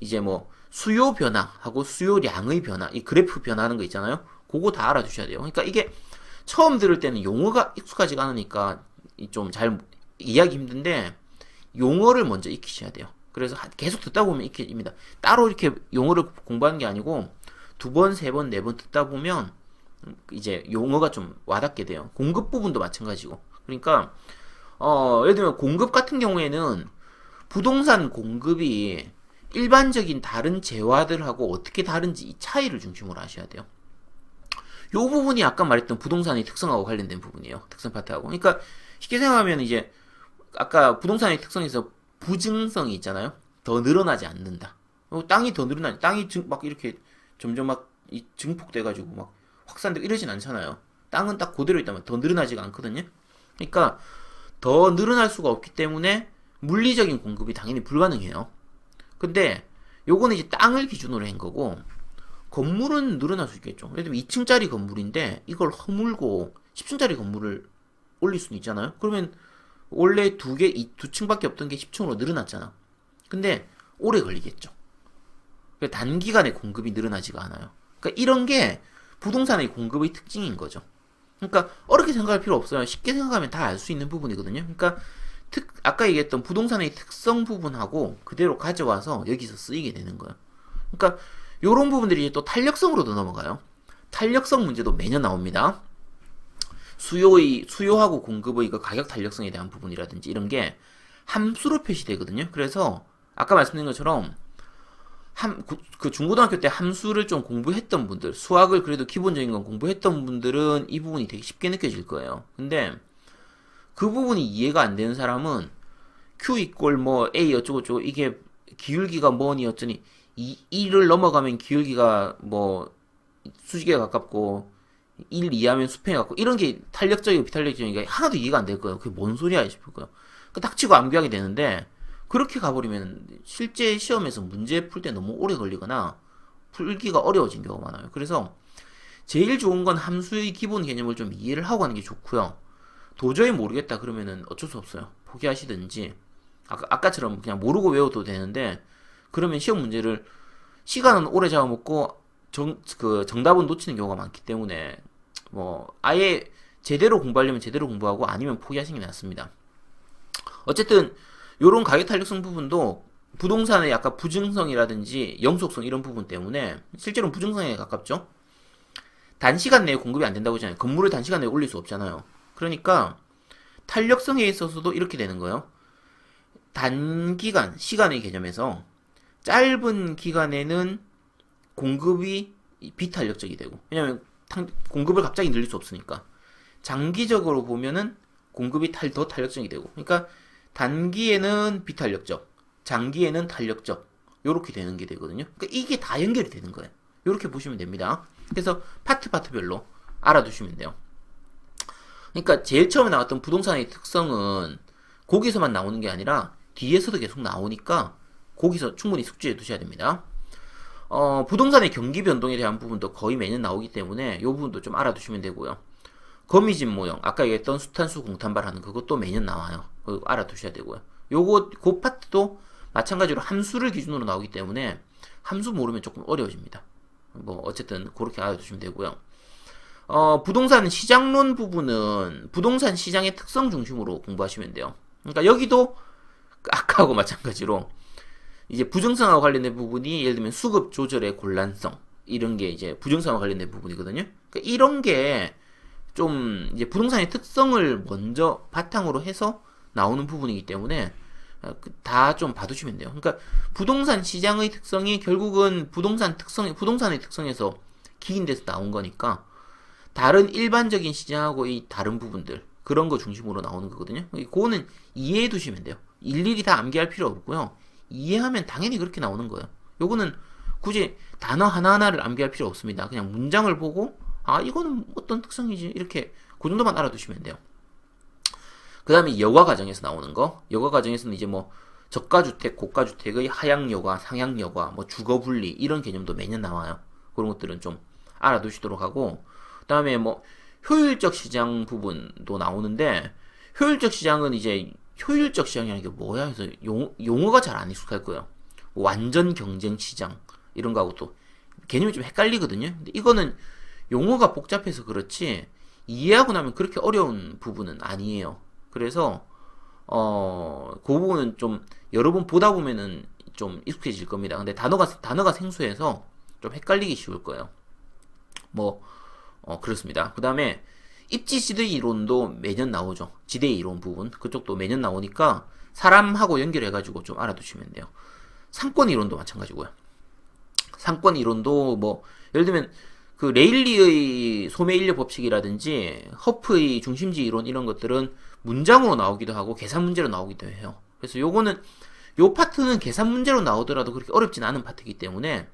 이제 뭐 수요 변화하고 수요량의 변화, 이 그래프 변화하는 거 있잖아요. 그거 다 알아두셔야 돼요. 그러니까 이게 처음 들을 때는 용어가 익숙하지가 않으니까 좀 잘 이해하기 힘든데 용어를 먼저 익히셔야 돼요. 그래서 계속 듣다 보면 익힙니다. 따로 이렇게 용어를 공부하는 게 아니고 두 번, 세 번, 네 번 듣다 보면 이제 용어가 좀 와닿게 돼요. 공급 부분도 마찬가지고. 그러니까 예를 들면 공급 같은 경우에는 부동산 공급이 일반적인 다른 재화들하고 어떻게 다른지 이 차이를 중심으로 하셔야 돼요. 요 부분이 아까 말했던 부동산의 특성하고 관련된 부분이에요. 특성 파트하고. 그러니까 쉽게 생각하면 이제 아까 부동산의 특성에서 부증성이 있잖아요. 더 늘어나지 않는다. 땅이 더 늘어나지, 땅이 막 이렇게 점점 막 증폭돼가지고 막 확산되고 이러진 않잖아요. 땅은 딱 그대로 있다면 더 늘어나지가 않거든요. 그러니까 더 늘어날 수가 없기 때문에 물리적인 공급이 당연히 불가능해요. 근데 요거는 이제 땅을 기준으로 한 거고, 건물은 늘어날 수 있겠죠. 예를 들면 2층짜리 건물인데 이걸 허물고 10층짜리 건물을 올릴 수는 있잖아요. 그러면 원래 두 층밖에 없던 게 10층으로 늘어났잖아. 근데 오래 걸리겠죠. 단기간에 공급이 늘어나지가 않아요. 그러니까 이런 게 부동산의 공급의 특징인 거죠. 그러니까 어렵게 생각할 필요 없어요. 쉽게 생각하면 다 알 수 있는 부분이거든요. 그러니까 아까 얘기했던 부동산의 특성 부분하고 그대로 가져와서 여기서 쓰이게 되는 거예요. 그러니까 요런 부분들이 이제 또 탄력성으로도 넘어가요. 탄력성 문제도 매년 나옵니다. 수요하고 공급의 그 가격 탄력성에 대한 부분이라든지 이런 게 함수로 표시되거든요. 그래서 아까 말씀드린 것처럼 그 중고등학교 때 함수를 좀 공부했던 분들, 수학을 그래도 기본적인 건 공부했던 분들은 이 부분이 되게 쉽게 느껴질 거예요. 근데 그 부분이 이해가 안 되는 사람은 Q 이꼴 뭐 A 어쩌고저쩌고 이게 기울기가 뭐니 어쩌니 2를 넘어가면 기울기가 뭐 수직에 가깝고 1 이하면 수평에 가깝고 이런 게 탄력적이고 비탄력적이니까 하나도 이해가 안 될 거예요. 그게 뭔 소리야 싶을 거예요. 그 닥치고 암기하게 되는데 그렇게 가버리면 실제 시험에서 문제 풀 때 너무 오래 걸리거나 풀기가 어려워진 경우가 많아요. 그래서 제일 좋은 건 함수의 기본 개념을 좀 이해를 하고 하는 게 좋고요. 도저히 모르겠다 그러면은 어쩔 수 없어요. 포기하시든지 아까처럼 그냥 모르고 외워도 되는데 그러면 시험 문제를 시간은 오래 잡아먹고 정답은 놓치는 경우가 많기 때문에 뭐 아예 제대로 공부하려면 제대로 공부하고 아니면 포기하시는 게 낫습니다. 어쨌든 요런 가격 탄력성 부분도 부동산의 약간 부증성이라든지 영속성 이런 부분 때문에 실제로는 부증성에 가깝죠. 단시간 내에 공급이 안 된다고 하잖아요. 건물을 단시간 내에 올릴 수 없잖아요. 그러니까 탄력성에 있어서도 이렇게 되는 거예요. 단기간, 시간의 개념에서 짧은 기간에는 공급이 비탄력적이 되고, 왜냐면 공급을 갑자기 늘릴 수 없으니까. 장기적으로 보면은 공급이 더 탄력적이 되고, 그러니까 단기에는 비탄력적, 장기에는 탄력적, 요렇게 되는 게 되거든요. 그러니까 이게 다 연결이 되는 거예요. 요렇게 보시면 됩니다. 그래서 파트별로 알아두시면 돼요. 그러니까 제일 처음에 나왔던 부동산의 특성은 거기서만 나오는 게 아니라 뒤에서도 계속 나오니까 거기서 충분히 숙지해 두셔야 됩니다. 부동산의 경기 변동에 대한 부분도 거의 매년 나오기 때문에 이 부분도 좀 알아두시면 되고요. 거미집 모형, 아까 얘기했던 수탄수 공탄발하는 그것도 매년 나와요. 그거 알아두셔야 되고요. 그 파트도 마찬가지로 함수를 기준으로 나오기 때문에 함수 모르면 조금 어려워집니다. 뭐 어쨌든 그렇게 알아두시면 되고요. 부동산 시장론 부분은 부동산 시장의 특성 중심으로 공부하시면 돼요. 그러니까 여기도 아까하고 마찬가지로 이제 부정성하고 관련된 부분이 예를 들면 수급 조절의 곤란성 이런 게 이제 부정성하고 관련된 부분이거든요. 그러니까 이런 게 좀 이제 부동산의 특성을 먼저 바탕으로 해서 나오는 부분이기 때문에 다 좀 봐두시면 돼요. 그러니까 부동산 시장의 특성이 결국은 부동산의 특성에서 기인돼서 나온 거니까 다른 일반적인 시장하고 이 다른 부분들 그런 거 중심으로 나오는 거거든요. 그거는 이해해 두시면 돼요. 일일이 다 암기할 필요 없고요. 이해하면 당연히 그렇게 나오는 거예요. 요거는 굳이 단어 하나하나를 암기할 필요 없습니다. 그냥 문장을 보고 아 이거는 어떤 특성이지 이렇게 그 정도만 알아두시면 돼요. 그 다음에 여가 과정에서 나오는 거. 여가 과정에서는 이제 뭐 저가주택, 고가주택의 하향여가, 상향여가, 뭐 주거분리 이런 개념도 매년 나와요. 그런 것들은 좀 알아두시도록 하고 그 다음에 뭐 효율적 시장 부분도 나오는데 효율적 시장은 이제 효율적 시장이라는 게 뭐야 해서 용어가 잘 안 익숙할 거예요. 완전 경쟁 시장 이런 거하고 또 개념이 좀 헷갈리거든요. 근데 이거는 용어가 복잡해서 그렇지 이해하고 나면 그렇게 어려운 부분은 아니에요. 그래서 그 부분은 좀 여러 번 보다 보면은 좀 익숙해질 겁니다. 근데 단어가 생소해서 좀 헷갈리기 쉬울 거예요. 뭐 그렇습니다. 그 다음에 입지지대 이론도 매년 나오죠. 지대 이론 부분 그쪽도 매년 나오니까 사람하고 연결해가지고 좀 알아두시면 돼요. 상권 이론도 마찬가지고요. 상권 이론도 뭐 예를 들면 그 레일리의 소매인력 법칙이라든지 허프의 중심지 이론 이런 것들은 문장으로 나오기도 하고 계산 문제로 나오기도 해요. 그래서 요 파트는 계산 문제로 나오더라도 그렇게 어렵진 않은 파트이기 때문에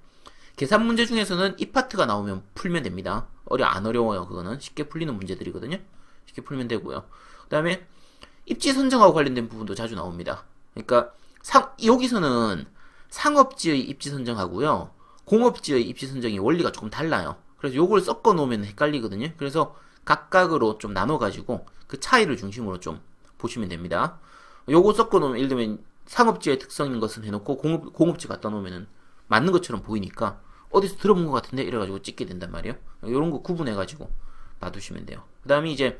계산 문제 중에서는 이 파트가 나오면 풀면 됩니다. 안 어려워요. 그거는 쉽게 풀리는 문제들이거든요. 쉽게 풀면 되고요. 그 다음에 입지 선정하고 관련된 부분도 자주 나옵니다. 그러니까 여기서는 상업지의 입지 선정하고요, 공업지의 입지 선정이 원리가 조금 달라요. 그래서 요걸 섞어 놓으면 헷갈리거든요. 그래서 각각으로 좀 나눠가지고 그 차이를 중심으로 좀 보시면 됩니다. 요거 섞어 놓으면 예를 들면 상업지의 특성인 것은 해놓고 공업지 갖다 놓으면 맞는 것처럼 보이니까 어디서 들어본 것 같은데 이래가지고 찍게 된단 말이에요. 요런 거 구분해가지고 봐두시면 돼요. 그 다음에 이제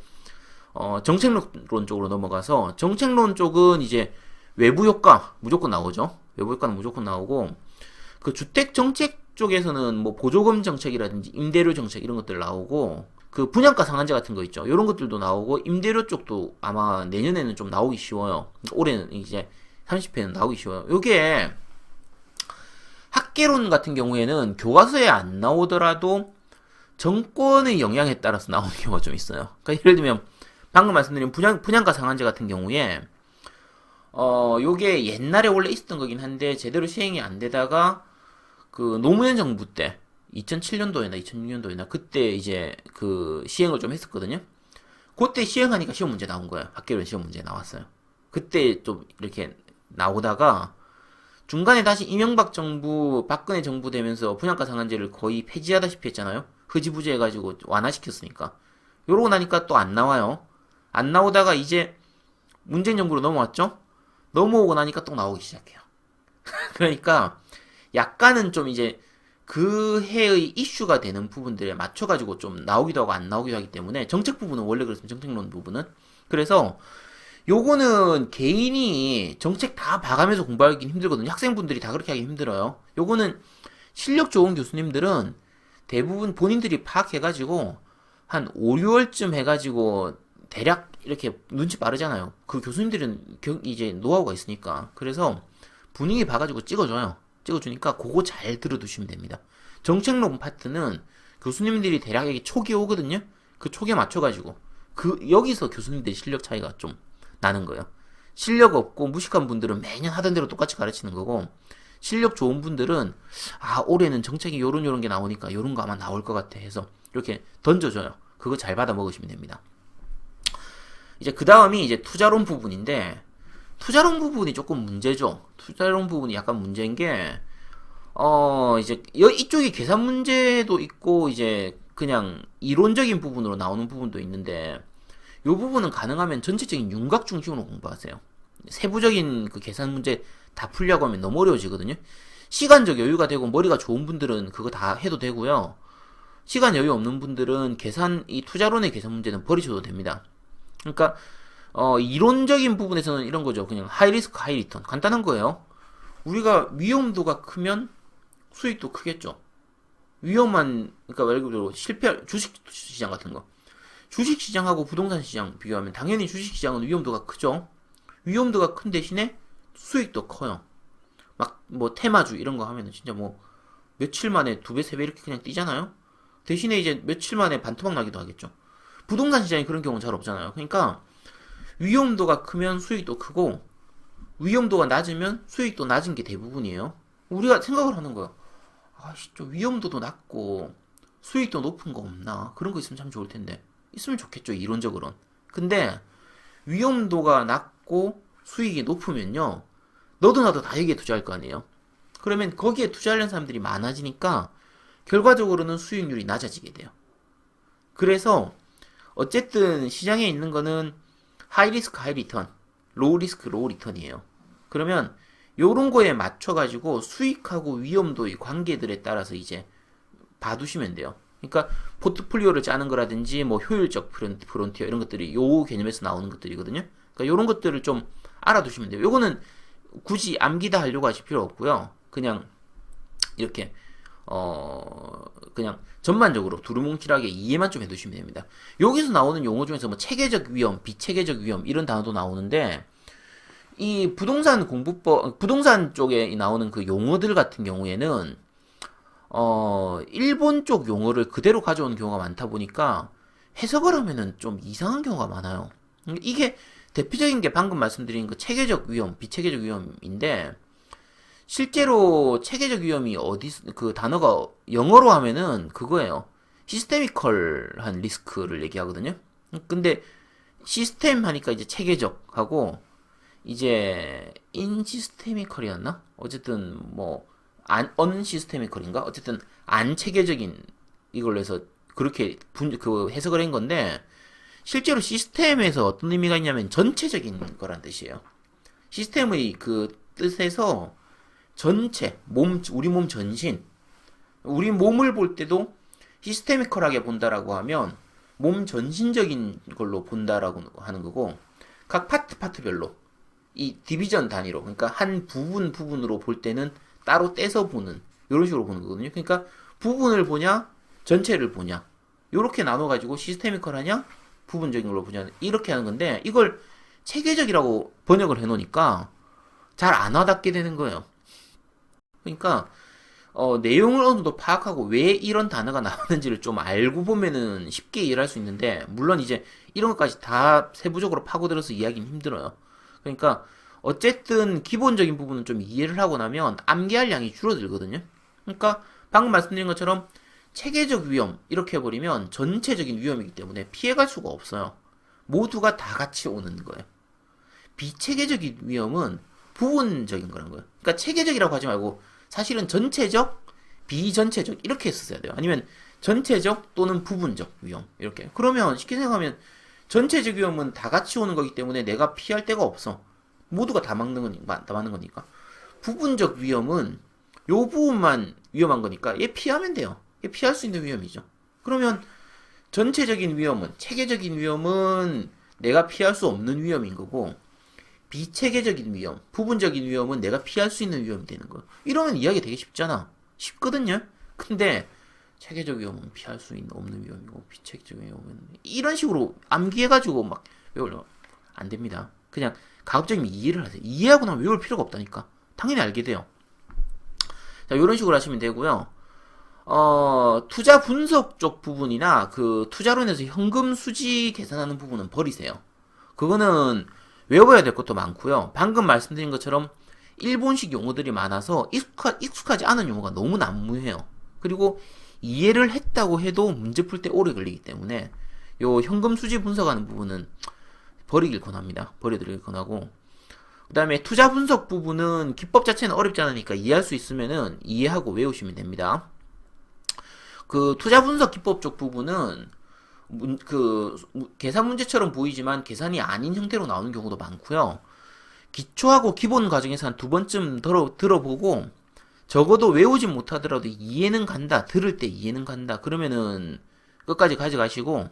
정책론 쪽으로 넘어가서, 정책론 쪽은 이제 외부 효과 무조건 나오죠. 외부 효과는 무조건 나오고, 그 주택 정책 쪽에서는 뭐 보조금 정책이라든지 임대료 정책 이런 것들 나오고, 그 분양가 상한제 같은 거 있죠. 이런 것들도 나오고, 임대료 쪽도 아마 내년에는 좀 나오기 쉬워요. 올해는 이제 30회는 나오기 쉬워요. 요게 학계론 같은 경우에는 교과서에 안 나오더라도 정권의 영향에 따라서 나오는 경우가 좀 있어요. 그러니까 예를 들면 방금 말씀드린 분양가 상한제 같은 경우에 요게 옛날에 원래 있었던 거긴 한데 제대로 시행이 안 되다가 그 노무현 정부 때 2007년도에나 2006년도에나 그때 이제 그 시행을 좀 했었거든요. 그때 시행하니까 시험 문제 나온 거예요. 학계론 시험 문제 나왔어요. 그때 좀 이렇게 나오다가 중간에 다시 이명박 정부, 박근혜 정부 되면서 분양가 상한제를 거의 폐지하다시피 했잖아요. 흐지부지 해가지고 완화시켰으니까. 요러고 나니까 또 안 나와요. 안 나오다가 이제 문재인 정부로 넘어왔죠? 넘어오고 나니까 또 나오기 시작해요. 그러니까 약간은 좀 이제 그 해의 이슈가 되는 부분들에 맞춰가지고 좀 나오기도 하고 안 나오기도 하기 때문에, 정책 부분은 원래 그렇습니다. 정책론 부분은. 그래서 요거는 개인이 정책 다 봐가면서 공부하기 힘들거든요. 학생분들이 다 그렇게 하기 힘들어요. 요거는 실력 좋은 교수님들은 대부분 본인들이 파악해가지고 한 5, 6월쯤 해가지고 대략 이렇게 눈치 빠르잖아요. 그 교수님들은 이제 노하우가 있으니까. 그래서 분위기 봐가지고 찍어줘요. 찍어주니까 그거 잘 들어두시면 됩니다. 정책론 파트는 교수님들이 대략 여기 초기에 오거든요. 그 초기에 맞춰가지고 여기서 교수님들의 실력 차이가 좀 나는 거예요. 실력 없고 무식한 분들은 매년 하던 대로 똑같이 가르치는 거고, 실력 좋은 분들은 올해는 정책이 요런 게 나오니까 요런 거 아마 나올 것 같아 해서 이렇게 던져줘요. 그거 잘 받아 먹으시면 됩니다. 이제 그 다음이 이제 투자론 부분인데, 투자론 부분이 조금 문제죠. 투자론 부분이 약간 문제인 게 이제 이쪽이 계산 문제도 있고 이제 그냥 이론적인 부분으로 나오는 부분도 있는데, 이 부분은 가능하면 전체적인 윤곽 중심으로 공부하세요. 세부적인 그 계산 문제 다 풀려고 하면 너무 어려워지거든요. 시간적 여유가 되고 머리가 좋은 분들은 그거 다 해도 되고요. 시간 여유 없는 분들은 이 투자론의 계산 문제는 버리셔도 됩니다. 그러니까 이론적인 부분에서는 이런 거죠. 그냥 하이 리스크 하이 리턴. 간단한 거예요. 우리가 위험도가 크면 수익도 크겠죠. 그러니까 예를 들어 주식시장 같은 거. 주식시장하고 부동산 시장 비교하면 당연히 주식시장은 위험도가 크죠. 위험도가 큰 대신에 수익도 커요. 막 뭐 테마주 이런 거 하면은 진짜 뭐 며칠 만에 2배, 3배 이렇게 그냥 뛰잖아요. 대신에 이제 며칠 만에 반토막 나기도 하겠죠. 부동산 시장이 그런 경우는 잘 없잖아요. 그러니까 위험도가 크면 수익도 크고, 위험도가 낮으면 수익도 낮은 게 대부분이에요. 우리가 생각을 하는 거야. 좀 위험도도 낮고 수익도 높은 거 없나? 그런 거 있으면 참 좋을 텐데. 있으면 좋겠죠, 이론적으로는. 근데 위험도가 낮고 수익이 높으면요, 너도 나도 다 여기에 투자할 거 아니에요. 그러면 거기에 투자하려는 사람들이 많아지니까 결과적으로는 수익률이 낮아지게 돼요. 그래서 어쨌든 시장에 있는 거는 하이 리스크 하이 리턴, 로우 리스크 로우 리턴이에요. 그러면 요런 거에 맞춰가지고 수익하고 위험도의 관계들에 따라서 이제 봐두시면 돼요. 그러니까 포트폴리오를 짜는 거라든지 뭐 효율적 프론티어 이런 것들이 요 개념에서 나오는 것들이거든요. 그러니까 요런 것들을 좀 알아두시면 돼요. 요거는 굳이 암기다 하려고 하실 필요 없고요. 그냥 이렇게 그냥 전반적으로 두루뭉실하게 이해만 좀 해두시면 됩니다. 여기서 나오는 용어 중에서 뭐 체계적 위험, 비체계적 위험 이런 단어도 나오는데, 이 부동산 쪽에 나오는 그 용어들 같은 경우에는 일본 쪽 용어를 그대로 가져오는 경우가 많다 보니까 해석을 하면은 좀 이상한 경우가 많아요. 이게 대표적인 게 방금 말씀드린 그 체계적 위험, 비체계적 위험인데, 실제로 체계적 위험이 그 단어가 영어로 하면은 그거예요. 시스테미컬한 리스크를 얘기하거든요. 근데 시스템 하니까 이제 체계적 하고 이제 인시스테미컬이었나? 어쨌든 뭐 언시스테미컬인가? 어쨌든 안 체계적인 이걸로 해서 그렇게 그 해석을 한 건데 실제로 시스템에서 어떤 의미가 있냐면 전체적인 거란 뜻이에요. 시스템의 그 뜻에서 전체 우리 몸 전신 우리 몸을 볼 때도 시스테미컬하게 본다라고 하면 몸 전신적인 걸로 본다라고 하는 거고 각 파트별로 이 디비전 단위로 그러니까 한 부분으로 볼 때는 따로 떼서 보는 이런 식으로 보는 거거든요. 그러니까 부분을 보냐 전체를 보냐 이렇게 나눠가지고 시스테미컬하냐 부분적인 걸로 보냐 이렇게 하는 건데 이걸 체계적이라고 번역을 해놓으니까 잘 안 와닿게 되는 거예요. 그러니까 내용을 어느 정도 파악하고 왜 이런 단어가 나왔는지를 좀 알고 보면은 쉽게 이해를 할 수 있는데 물론 이제 이런 것까지 다 세부적으로 파고들어서 이야기는 힘들어요. 그러니까 어쨌든 기본적인 부분은 좀 이해를 하고 나면 암기할 양이 줄어들거든요. 그러니까 방금 말씀드린 것처럼 체계적 위험 이렇게 해버리면 전체적인 위험이기 때문에 피해갈 수가 없어요. 모두가 다 같이 오는 거예요. 비체계적인 위험은 부분적인 거란 거예요. 그러니까 체계적이라고 하지 말고 사실은 전체적, 비전체적 이렇게 했었어야 돼요. 아니면 전체적 또는 부분적 위험 이렇게. 그러면 쉽게 생각하면 전체적 위험은 다 같이 오는 거기 때문에 내가 피할 데가 없어. 모두가 다 막는 거니까. 부분적 위험은 요 부분만 위험한 거니까 얘 피하면 돼요. 얘 피할 수 있는 위험이죠. 그러면 전체적인 위험은 체계적인 위험은 내가 피할 수 없는 위험인 거고 비체계적인 위험, 부분적인 위험은 내가 피할 수 있는 위험이 되는 거예요. 이러면 이야기 되게 쉽잖아. 쉽거든요. 근데 체계적 위험은 피할 수 없는 위험이고 비체계적 위험은 이런 식으로 암기해가지고 막 외우려 안 됩니다. 그냥 가급적이면 이해를 하세요. 이해하고 나면 외울 필요가 없다니까. 당연히 알게 돼요. 자, 이런 식으로 하시면 되고요. 투자 분석 쪽 부분이나 그 투자로 인해서 현금 수지 계산하는 부분은 버리세요. 그거는 외워야 될 것도 많고요. 방금 말씀드린 것처럼 일본식 용어들이 많아서 익숙하지 않은 용어가 너무 난무해요. 그리고 이해를 했다고 해도 문제 풀 때 오래 걸리기 때문에 요 현금 수지 분석하는 부분은 버리길 권합니다. 버려드리길 권하고 그 다음에 투자 분석 부분은 기법 자체는 어렵지 않으니까 이해할 수 있으면은 이해하고 외우시면 됩니다. 그 투자 분석 기법 쪽 부분은 계산 문제처럼 보이지만 계산이 아닌 형태로 나오는 경우도 많고요. 기초하고 기본 과정에서 한 두 번쯤 들어보고 적어도 외우진 못하더라도 이해는 간다. 들을 때 이해는 간다. 그러면은 끝까지 가져가시고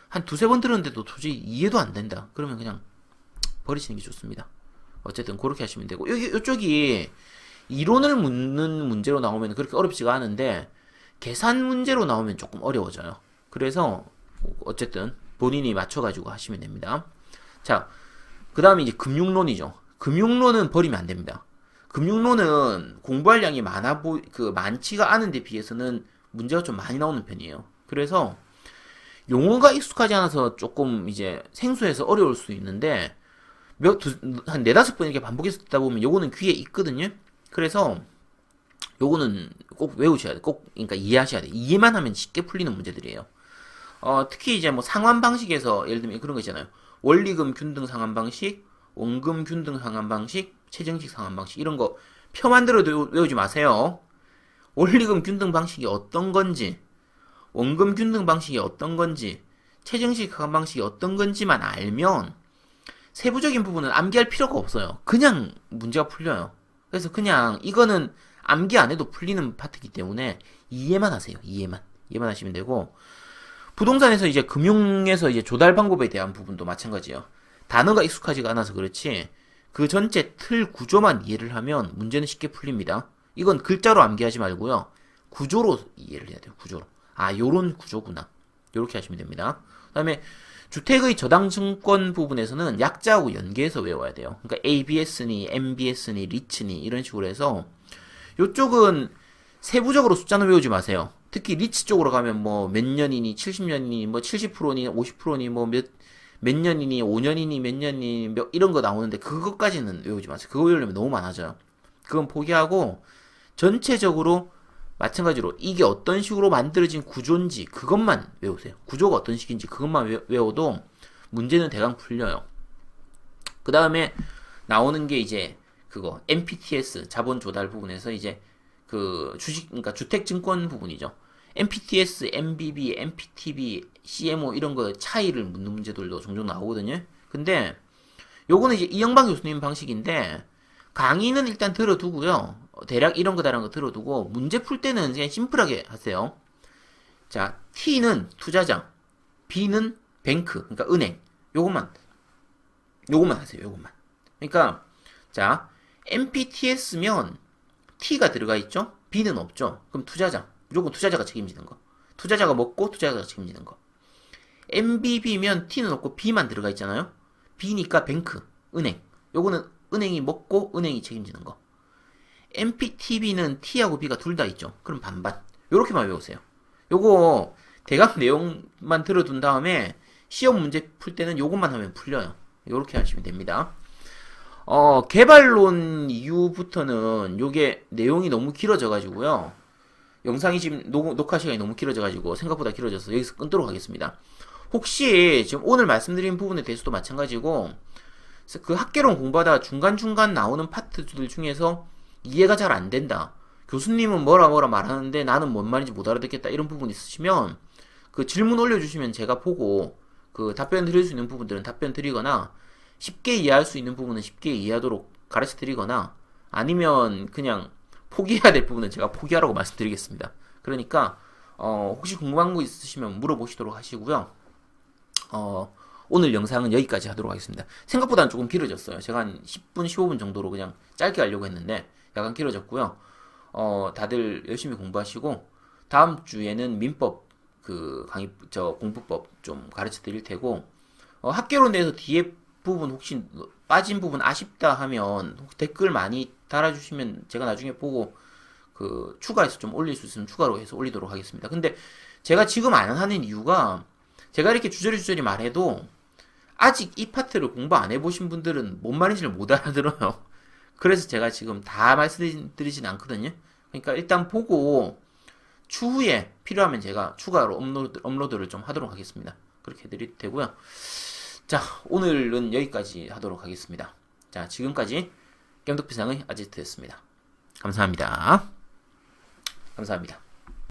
한 두세 번 들었는데도 도저히 이해도 안 된다. 그러면 그냥 버리시는 게 좋습니다. 어쨌든 그렇게 하시면 되고 이쪽이 이론을 묻는 문제로 나오면 그렇게 어렵지가 않은데 계산 문제로 나오면 조금 어려워져요. 그래서 어쨌든 본인이 맞춰가지고 하시면 됩니다. 자, 그 다음에 이제 금융론이죠. 금융론은 버리면 안 됩니다. 금융론은 공부할 양이 많지가 않은 데 비해서는 문제가 좀 많이 나오는 편이에요. 그래서 용어가 익숙하지 않아서 조금 이제 생소해서 어려울 수 있는데 한 네다섯 번 이렇게 반복해서 듣다 보면 요거는 귀에 있거든요. 그래서 요거는 꼭 외우셔야 돼. 그러니까 이해하셔야 돼. 이해만 하면 쉽게 풀리는 문제들이에요. 특히 이제 뭐 상환 방식에서 예를 들면 그런 거 있잖아요. 원리금 균등 상환 방식, 원금 균등 상환 방식, 최정식 상환 방식 이런 거 표 만들어도 외우지 마세요. 원리금 균등 방식이 어떤 건지, 원금 균등 방식이 어떤 건지, 최정식 상환 방식이 어떤 건지만 알면 세부적인 부분은 암기할 필요가 없어요. 그냥 문제가 풀려요. 그래서 그냥 이거는 암기 안 해도 풀리는 파트이기 때문에 이해만 하세요. 이해만 하시면 되고 부동산에서 이제 금융에서 이제 조달 방법에 대한 부분도 마찬가지예요. 단어가 익숙하지가 않아서 그렇지 그 전체 틀 구조만 이해를 하면 문제는 쉽게 풀립니다. 이건 글자로 암기하지 말고요. 구조로 이해를 해야 돼요. 구조로. 아, 요런 구조구나. 요렇게 하시면 됩니다. 그 다음에 주택의 저당증권 부분에서는 약자하고 연계해서 외워야 돼요. 그러니까 ABS니, MBS니, 리츠니 이런 식으로 해서 요쪽은 세부적으로 숫자는 외우지 마세요. 특히 리츠 쪽으로 가면 뭐 몇 년이니, 70년이니, 뭐 70%니, 50%니, 뭐 몇 년이니, 5년이니, 몇 년이니, 이런 거 나오는데 그것까지는 외우지 마세요. 그거 외우려면 너무 많아져요. 그건 포기하고 전체적으로 마찬가지로 이게 어떤 식으로 만들어진 구조인지 그것만 외우세요. 구조가 어떤 식인지 그것만 외워도 문제는 대강 풀려요. 그 다음에 나오는 게 이제 그거 MPTS 자본 조달 부분에서 이제 그 그러니까 주택증권 부분이죠. MPTS, MBB, MPTB, CMO 이런 거 차이를 묻는 문제들도 종종 나오거든요. 근데 요거는 이제 이영박 교수님 방식인데 강의는 일단 들어두고요. 대략 이런 거다라는 거 들어두고 문제 풀 때는 그냥 심플하게 하세요. 자, T는 투자자, B는 뱅크, 그러니까 은행. 요것만 하세요. 요것만. 그러니까 자, MPTS면 T가 들어가 있죠? B는 없죠? 그럼 투자자. 무조건 투자자가 책임지는 거. 투자자가 먹고 투자자가 책임지는 거. MBB면 T는 없고 B만 들어가 있잖아요? B니까 뱅크, 은행. 요거는 은행이 먹고 은행이 책임지는 거. MPTB는 T하고 B가 둘 다 있죠? 그럼 반반. 요렇게만 외우세요. 요거 대강 내용만 들어둔 다음에 시험 문제 풀 때는 요것만 하면 풀려요. 요렇게 하시면 됩니다. 개발론 이후부터는 요게 내용이 너무 길어져가지고요. 영상이 지금 녹화 시간이 너무 길어져가지고 생각보다 길어져서 여기서 끊도록 하겠습니다. 혹시 지금 오늘 말씀드린 부분에 대해서도 마찬가지고 그 학개론 공부하다 중간중간 나오는 파트들 중에서 이해가 잘 안 된다. 교수님은 뭐라 말하는데 나는 뭔 말인지 못 알아듣겠다. 이런 부분 있으시면 그 질문 올려주시면 제가 보고 그 답변 드릴 수 있는 부분들은 답변 드리거나 쉽게 이해할 수 있는 부분은 쉽게 이해하도록 가르쳐 드리거나 아니면 그냥 포기해야 될 부분은 제가 포기하라고 말씀드리겠습니다. 그러니까 혹시 궁금한 거 있으시면 물어보시도록 하시고요. 오늘 영상은 여기까지 하도록 하겠습니다. 생각보다는 조금 길어졌어요. 제가 한 10분, 15분 정도로 그냥 짧게 하려고 했는데 약간 길어졌고요. 다들 열심히 공부하시고 다음 주에는 민법 그 공부법 좀 가르쳐 드릴 테고 학개론 내에서 뒤에 부분 혹시 빠진 부분 아쉽다 하면 댓글 많이 달아주시면 제가 나중에 보고 그 추가해서 좀 올릴 수 있으면 추가로 해서 올리도록 하겠습니다. 근데 제가 지금 안 하는 이유가 제가 이렇게 주저리 말해도 아직 이 파트를 공부 안 해보신 분들은 뭔 말인지를 못 알아들어요. 그래서 제가 지금 다 말씀드리진 않거든요. 그러니까 일단 보고 추후에 필요하면 제가 추가로 업로드를 좀 하도록 하겠습니다. 그렇게 해드릴 테고요. 자, 오늘은 여기까지 하도록 하겠습니다. 자, 지금까지 겜덕비상의 아지트였습니다. 감사합니다. 감사합니다.